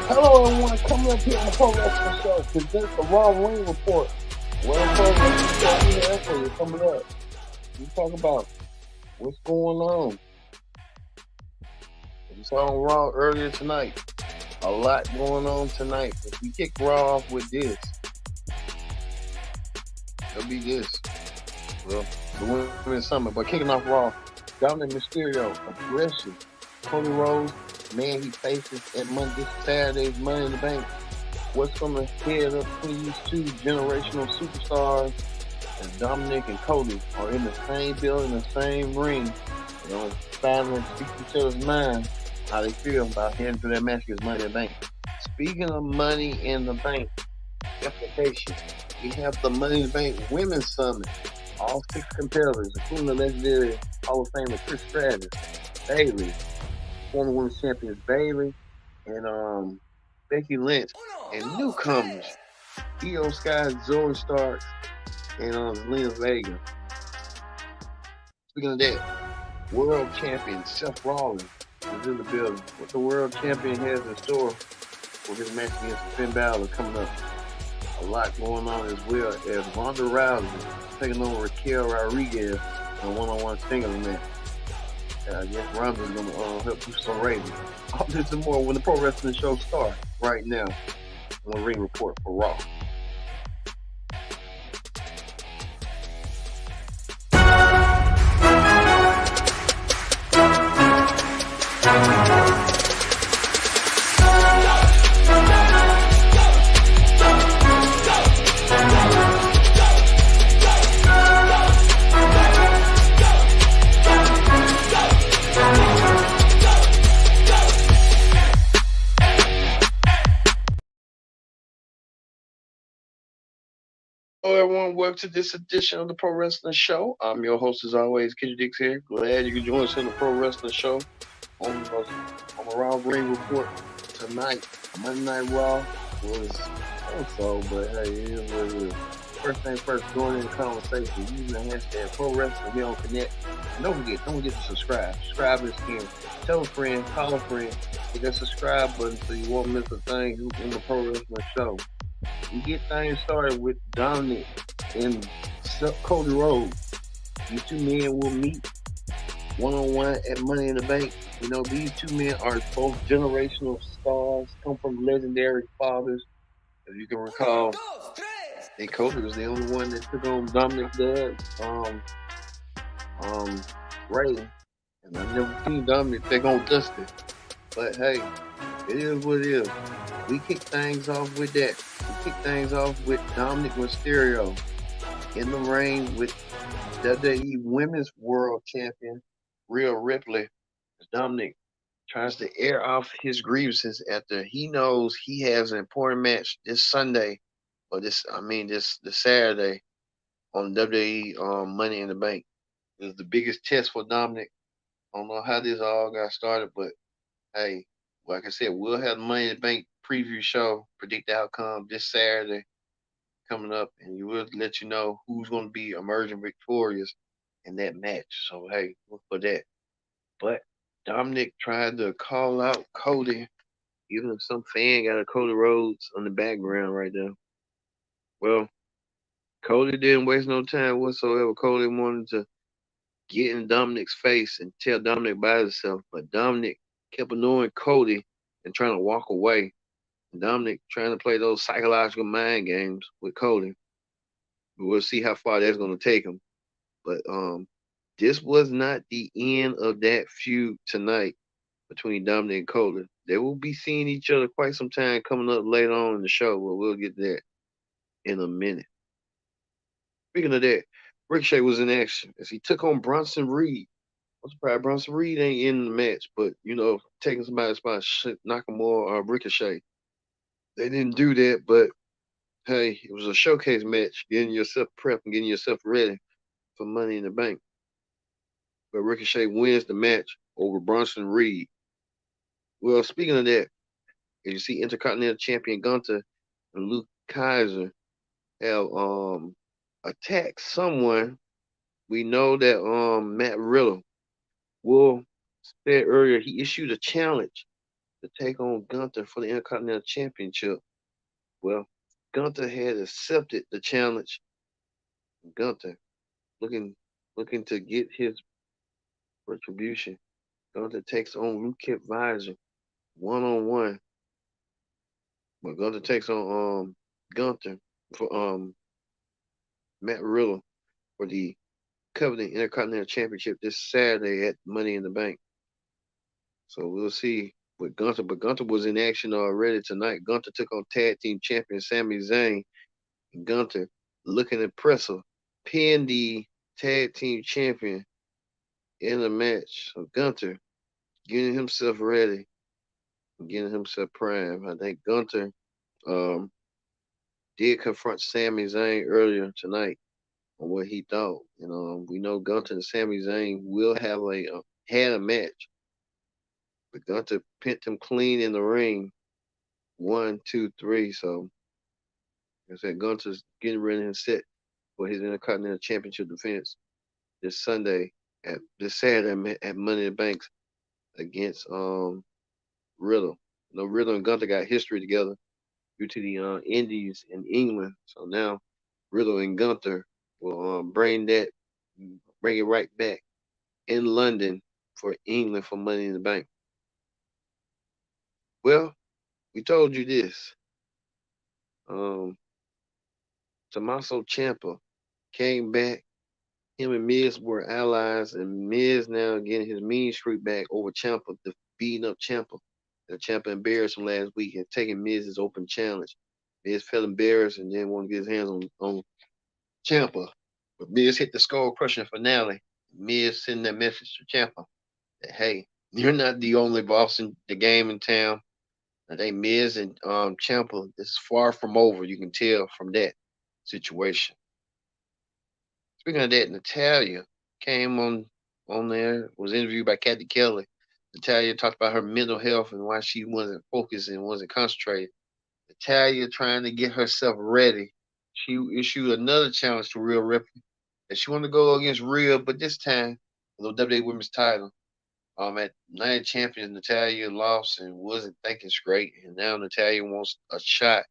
Hello, everyone. Coming up here on the Pro Wrestling Show presents the Raw Ring Report. Well, Pro Wrestling Show, we have for you coming up. We talk about what's going on. We saw on Raw earlier tonight. A lot going on tonight. If we kick Raw off with this, it'll be this. Well, the Women's Summit. But kicking off Raw, Dominic Mysterio, aggressive. Cody Rhodes, man, he faces at Saturday's Money in the Bank. What's going to head up between these two generational superstars? And Dominic and Cody are in the same building, the same ring. You know, finally speak each other's mind, how they feel about heading to that match against Money in the Bank. Speaking of Money in the Bank implications, we have the Money in the Bank Women's Summit. All 6 competitors, including the legendary Hall of Famer Trish Stratus, Bayley, former Women's Champions Bayley, and Becky Lynch, and newcomers, Io Sky, Zoe Starks, and Zelina Vega. Speaking of that, world champion Seth Rollins is in the building. What the world champion has in store for his match against Finn Balor coming up. A lot going on as well as Ronda Rousey taking over Raquel Rodriguez in a one-on-one singles match. I guess Ronda's going to help boost some ratings. All this and more when the Pro Wrestling Show starts right now on the Ring Report for Raw. Hello, everyone. Welcome to this edition of the Pro Wrestling Show. I'm your host, as always, Kenny Dix here. Glad you can join us in the Pro Wrestling Show on the Raw Ring Report tonight. Monday Night Raw was so, but hey, it is what it is. First thing first, going in the conversation, using the hashtag Pro Wrestling here on Connect. And don't forget to subscribe. Subscribe is here. Tell a friend, call a friend, hit that subscribe button so you won't miss a thing in the Pro Wrestling Show. We get things started with Dominic and Cody Rhodes. These two men will meet one-on-one at Money in the Bank. You know, these two men are both generational stars, come from legendary fathers. As you can recall, Cody was the only one that took on Dominic's dad, Ray. And I've never seen Dominic take on Dusty. But hey, it is what it is. We kick things off with that. We kick things off with Dominic Mysterio in the ring with WWE Women's World Champion Rhea Ripley. Dominic tries to air off his grievances after he knows he has an important match this Sunday, or this Saturday on WWE Money in the Bank. This is the biggest test for Dominic. I don't know how this all got started, but hey, like I said, we'll have the Money in the Bank preview show, predict the outcome this Saturday coming up, and we'll let you know who's going to be emerging victorious in that match. So, hey, look for that. But Dominic tried to call out Cody, even if some fan got a Cody Rhodes on the background right there. Well, Cody didn't waste no time whatsoever. Cody wanted to get in Dominic's face and tell Dominic about himself, but Dominic kept annoying Cody and trying to walk away. Dominic trying to play those psychological mind games with Cody. We'll see how far that's going to take him. But this was not the end of that feud tonight between Dominic and Cody. They will be seeing each other quite some time coming up later on in the show, but we'll get there in a minute. Speaking of that, Ricochet was in action as he took on Bronson Reed. I'm surprised Bronson Reed ain't in the match, but, you know, taking somebody's spot, Nakamura or Ricochet. They didn't do that, but hey, it was a showcase match, getting yourself prepped and getting yourself ready for Money in the Bank. But Ricochet wins the match over Bronson Reed. Well, speaking of that, as you see Intercontinental Champion Gunther and Luke Kaiser have attacked someone. We know that Matt Riddle said earlier he issued a challenge to take on Gunther for the Intercontinental Championship. Well, Gunther had accepted the challenge. Gunther looking looking to get his retribution. Gunther takes on Luke Kipvisor 1-on-1. But Gunther takes on Gunther for Matt Riddle for the Covenant Intercontinental Championship this Saturday at Money in the Bank. So we'll see with Gunther. But Gunther was in action already tonight. Gunther took on tag team champion Sami Zayn. And Gunther looking impressive, pinned the tag team champion in the match. So Gunther getting himself ready, getting himself primed. I think Gunther um, did confront Sami Zayn earlier tonight on what he thought. We know Gunther and Sami Zayn will have had a match, but Gunther pinned him clean in the ring, 1, 2, 3. So like I said, Gunther's getting ready and set for his Intercontinental Championship defense this Saturday at Money in the Bank against Riddle. Riddle and Gunther got history together due to the Indies in England. So now Riddle and Gunther will bring it right back in London for England for Money in the Bank. Well, we told you this. Tommaso Ciampa came back. Him and Miz were allies, and Miz now getting his mean streak back over Ciampa, beating up Ciampa. And Ciampa embarrassed him last week and taking Miz's open challenge. Miz felt embarrassed and didn't want to get his hands on Ciampa. But Miz hit the skull crushing finale. Miz sending that message to Ciampa that, hey, you're not the only boss in the game in town. I think Miz and Ciampa is far from over. You can tell from that situation. Speaking of that, Natalya came on there, was interviewed by Kathy Kelly. Natalya talked about her mental health and why she wasn't focused and wasn't concentrated. Natalya trying to get herself ready. She issued another challenge to Rhea Ripley that she wanted to go against Rhea, but this time the WWE Women's title. At Night of Champions, Natalya lost and wasn't thinking straight, and now Natalya wants a shot.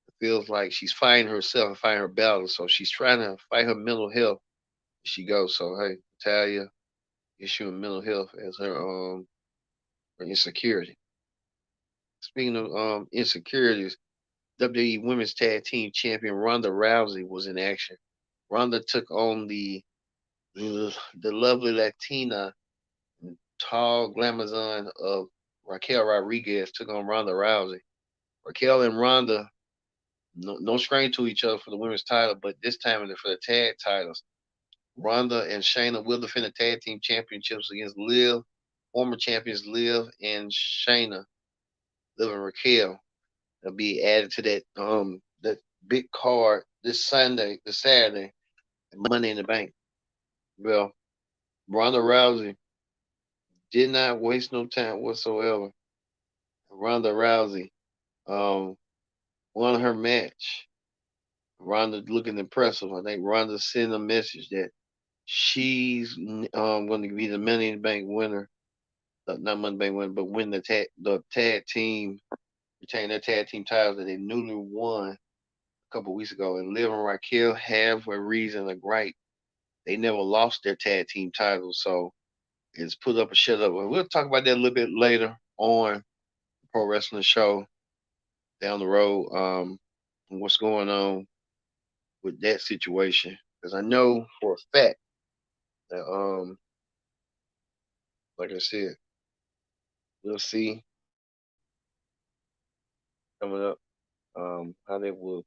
It feels like she's fighting herself and fighting her battle, so she's trying to fight her mental health as she goes. So hey, Natalya issuing mental health as her insecurity. Speaking of insecurities, WWE Women's Tag Team Champion Ronda Rousey was in action. Ronda took on the lovely Latina, tall glamazon of Raquel Rodriguez, took on Ronda Rousey. Raquel and Ronda, no strain to each other for the women's title, but this time for the tag titles. Ronda and Shayna will defend the tag team championships against Liv, former champions Liv and Shayna, Liv and Raquel. They'll be added to that big card this Saturday, Money in the Bank. Well, Ronda Rousey did not waste no time whatsoever. Ronda Rousey won her match. Ronda looking impressive. I think Ronda sent a message that she's going to be the Money in the Bank winner. Not Money in the Bank winner, but win the tag team, retain their tag team titles that they newly won a couple weeks ago. And Liv and Raquel have a reason to gripe. They never lost their tag team titles, so it's put up a shut up. We'll talk about that a little bit later on the Pro Wrestling Show down the road. What's going on with that situation? Because I know for a fact that like I said, we'll see coming up how they will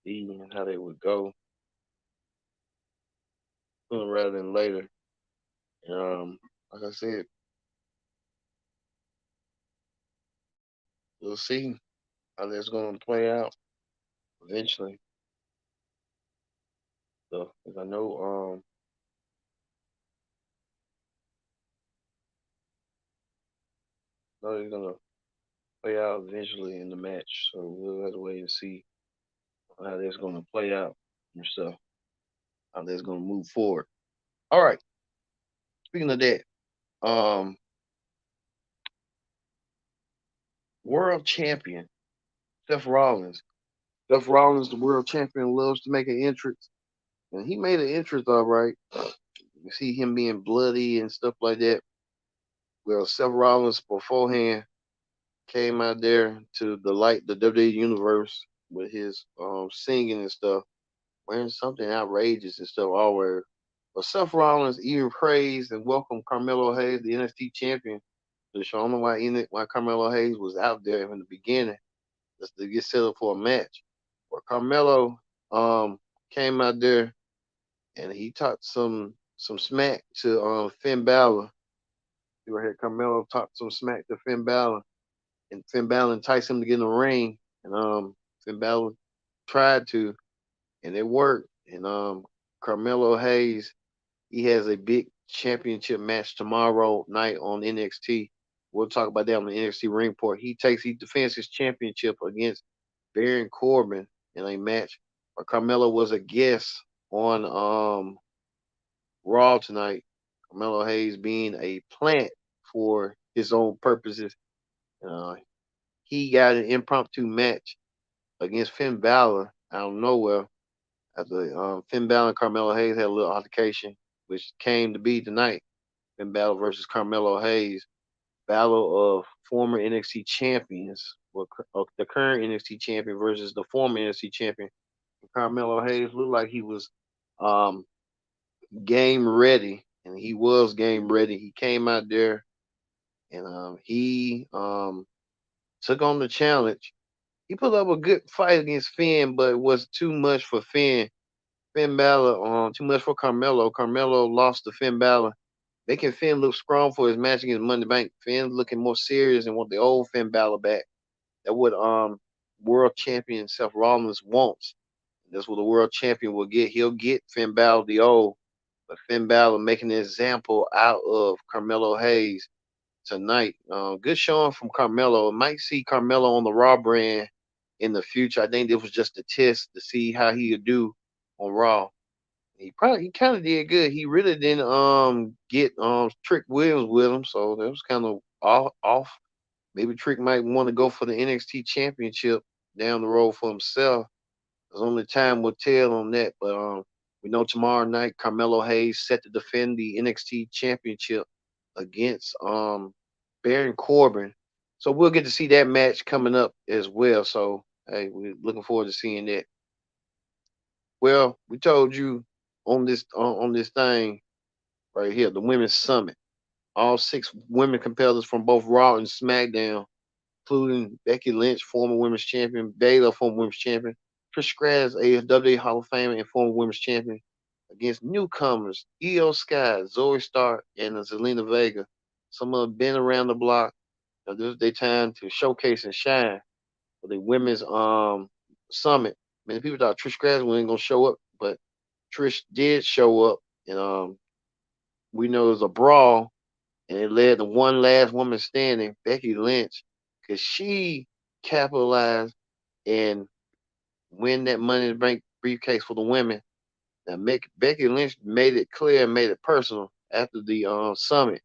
be and how they would go sooner rather than later. And like I said, we'll see how that's going to play out eventually. So, because I know it's going to play out eventually in the match. So we'll have to wait and see how that's going to play out and stuff, how that's going to move forward. All right. Speaking of that, world champion, Seth Rollins. Seth Rollins, the world champion, loves to make an entrance, and he made an entrance all right. You see him being bloody and stuff like that. Well, Seth Rollins beforehand came out there to the light the WWE universe with his singing and stuff, wearing something outrageous and stuff always. But Seth Rollins even praised and welcomed Carmelo Hayes, the NXT champion, to the show. I don't know why Carmelo Hayes was out there in the beginning just to get set up for a match. But Carmelo came out there and he talked some smack to Finn Balor. You right here, Carmelo talked some smack to Finn Balor, and Finn Balor enticed him to get in the ring, and Finn Balor tried to, and it worked. And Carmelo Hayes, he has a big championship match tomorrow night on NXT. We'll talk about that on the NXT Ring Report. He defends his championship against Baron Corbin in a match. Carmelo was a guest on Raw tonight. Carmelo Hayes being a plant for his own purposes. Uh, he got an impromptu match against Finn Balor out of nowhere after Finn Balor and Carmelo Hayes had a little altercation, which came to be tonight. Finn Balor versus Carmelo Hayes, battle of former NXT champions, well, the current NXT champion versus the former NXT champion. Carmelo Hayes looked like he was um, game ready, and he was game ready. He came out there and he took on the challenge. He put up a good fight against Finn, but it was too much for Finn. Finn Balor, too much for Carmelo. Carmelo lost to Finn Balor, making Finn look strong for his match against Money Bank. Finn looking more serious and want the old Finn Balor back. That what world champion Seth Rollins wants. That's what the world champion will get. He'll get Finn Balor the old, but Finn Balor making an example out of Carmelo Hayes tonight. Good showing from Carmelo. Might see Carmelo on the Raw brand in the future. I think this was just a test to see how he would do on Raw. He kind of did good. He really didn't get Trick Williams with him, so that was kind of off. Maybe Trick might want to go for the NXT championship down the road for himself. There's only time will tell on that, but we know tomorrow night Carmelo Hayes set to defend the NXT championship against Baron Corbin. So we'll get to see that match coming up as well. So hey, we're looking forward to seeing that. Well, we told you on this thing right here, the Women's Summit. All six women competitors from both Raw and SmackDown, including Becky Lynch, former women's champion, Baylor, former women's champion, Trish Stratus, a WWE Hall of Famer and former women's champion, against newcomers Io Sky, Zoe Stark, and Zelina Vega. Some of them been around the block. Now, this is their time to showcase and shine for the women's summit. Many people thought Trish Stratus wasn't gonna show up, but Trish did show up, and we know it was a brawl, and it led to one last woman standing, Becky Lynch, because she capitalized and win that Money in the Bank briefcase for the women. Now, Becky Lynch made it clear and made it personal after the summit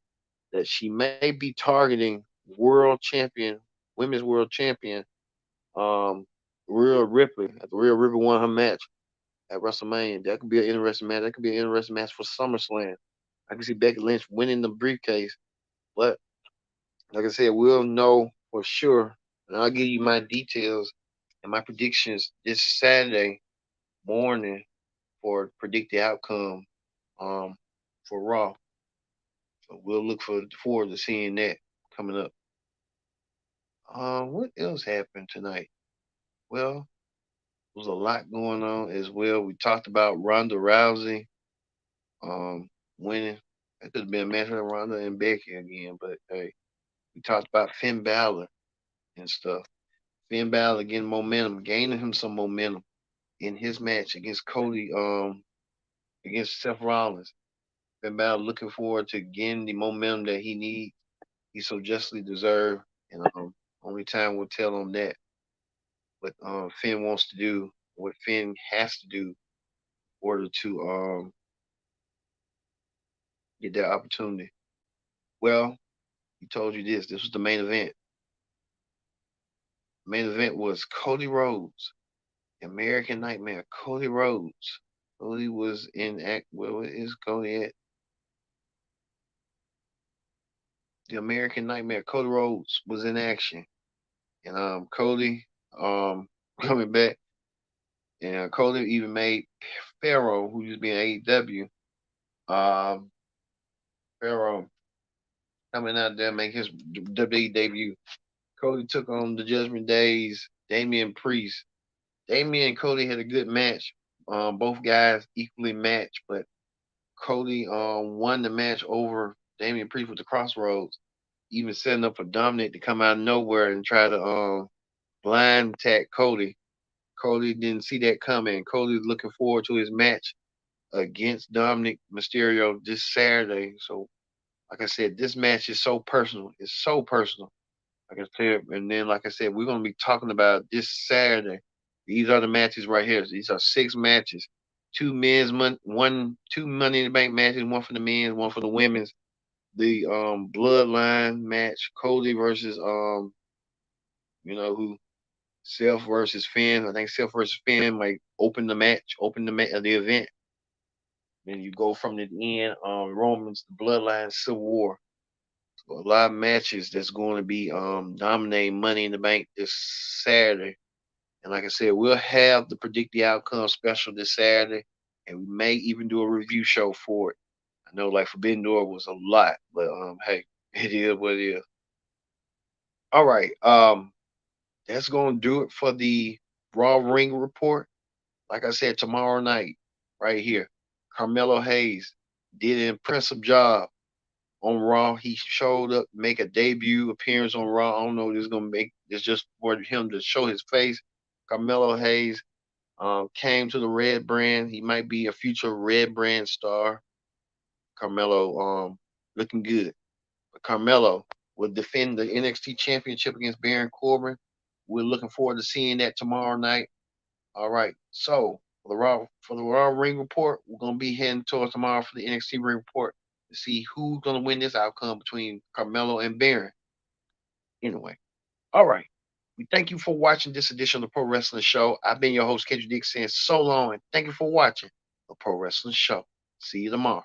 that she may be targeting world champion, women's world champion, um, Rhea Ripley. After Rhea Ripley won her match at WrestleMania, that could be an interesting match. That could be an interesting match for SummerSlam. I can see Becky Lynch winning the briefcase, but like I said, we'll know for sure, and I'll give you my details and my predictions this Saturday morning for predict the outcome um, for Raw. So we'll forward to seeing that coming up. What else happened tonight? Well, there was a lot going on as well. We talked about Ronda Rousey winning. That could have been a match with Ronda and Becky again, but hey, we talked about Finn Balor and stuff. Finn Balor getting momentum, gaining him some momentum in his match against Cody, against Seth Rollins. Finn Balor looking forward to getting the momentum that he needs. He so justly deserved, and only time will tell on that. What Finn wants to do, what Finn has to do in order to get that opportunity. Well, he told you this. This was the main event. Main event was Cody Rhodes, American Nightmare, Cody Rhodes. Cody was in act. Where is Cody at? The American Nightmare, Cody Rhodes was in action, and Cody coming back, and Cody even made Pharaoh, who used to be in AEW, um Pharaoh coming out there make his WWE debut. Cody took on the Judgment Days, Damian Priest. Damian and Cody had a good match. Both guys equally matched, but Cody won the match over Damian Priest with the Crossroads, even setting up for Dominic to come out of nowhere and try to blind attack Cody. Cody didn't see that coming. Cody's looking forward to his match against Dominic Mysterio this Saturday. So, like I said, this match is so personal. It's so personal. Like I said, and then like I said, we're gonna be talking about this Saturday. These are the matches right here. These are 6 matches. Two Money in the Bank matches, one for the men's, one for the women's. The bloodline match, Cody versus who, Self versus Finn. I think Self versus Finn might open the match, the event. Then you go from the end, Romans, the Bloodline, Civil War. So a lot of matches that's going to be dominating Money in the Bank this Saturday. And like I said, we'll have the predict the outcome special this Saturday, and we may even do a review show for it. I know like Forbidden Door was a lot, but hey, it is what it is. All right, that's gonna do it for the Raw Ring Report. Like I said, tomorrow night, right here, Carmelo Hayes did an impressive job on Raw. He showed up, make a debut appearance on Raw. I don't know what he's gonna make. It's just for him to show his face. Carmelo Hayes came to the Red Brand. He might be a future Red Brand star. Carmelo looking good. But Carmelo will defend the NXT Championship against Baron Corbin. We're looking forward to seeing that tomorrow night. All right. So for the Raw Ring Report, we're gonna be heading towards tomorrow for the NXT Ring Report to see who's gonna win this outcome between Carmelo and Baron. Anyway, all right. We thank you for watching this edition of the Pro Wrestling Show. I've been your host, Kendrick Dick, saying so long, and thank you for watching the Pro Wrestling Show. See you tomorrow.